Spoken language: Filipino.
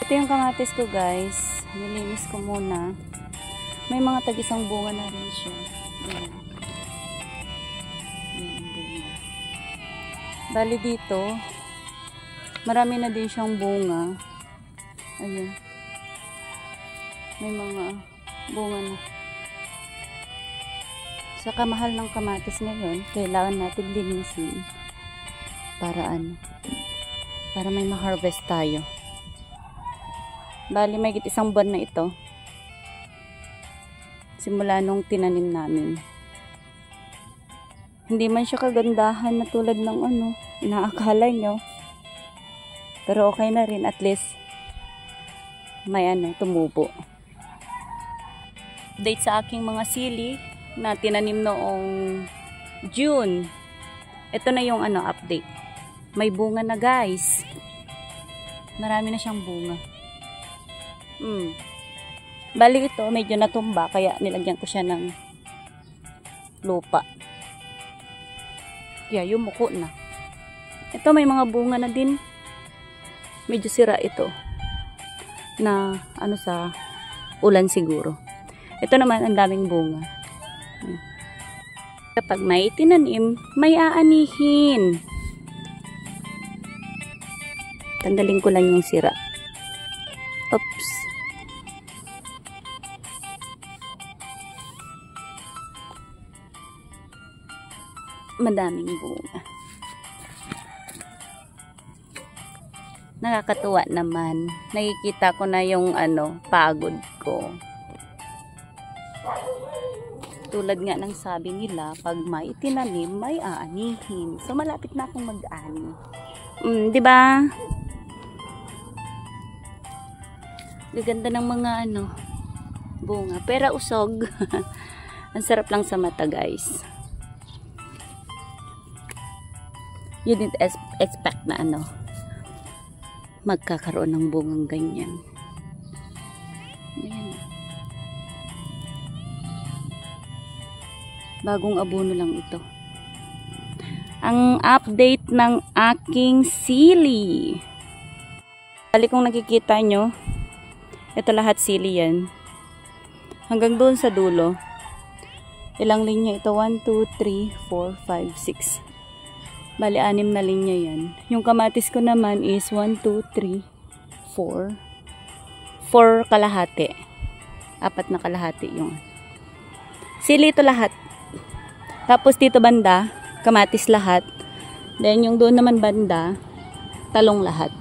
Ito yung kamatis ko guys. Nilinis ko muna. May mga tag-isang bunga na rin siya. Ayan. Ayan, bunga. Bali dito, marami na din siyang bunga. Ayan. May mga bunga na. Sa kamahal ng kamatis ngayon, kailangan natin linisin para para may ma-harvest tayo. Bali may isang buwan na ito simula nung tinanim namin. Hindi man siya kagandahan na tulad ng inaakala nyo, pero okay na rin, at least may tumubo. Update sa aking mga sili na tinanim noong June. Ito na yung update. May bunga na guys. Marami na siyang bunga. Bali ito medyo natumba kaya nilagyan ko siya ng lupa. Kaya yumuko na. Ito may mga bunga na din. Medyo sira ito. Na sa ulan siguro. Ito naman ang daming bunga. Kapag may tinanim, may aanihin. Tanggalin ko lang yung sira. Oops. Madaming bunga. Nakakatuwa naman. Nakikita ko na yung pagod ko. Tulad nga ng sabi nila, pag may tinanim, may aanihin. So, malapit na akong mag-ani. Diba? Gaganda ng mga bunga. Pero usog. Ang sarap lang sa mata, guys. You didn't expect na magkakaroon ng bungang ganyan. Ayan. Bagong abono lang ito. Ang update ng aking sili. Bali kung nakikita nyo, ito lahat sili yan. Hanggang doon sa dulo. Ilang linya ito? 1, 2, 3, 4, 5, 6. Bali 6 na linya yan. Yung kamatis ko naman is 1, 2, 3, 4. 4 kalahati. 4 na kalahati yung sili ito lahat. Tapos dito banda, kamatis lahat. Then yung doon naman banda, talong lahat.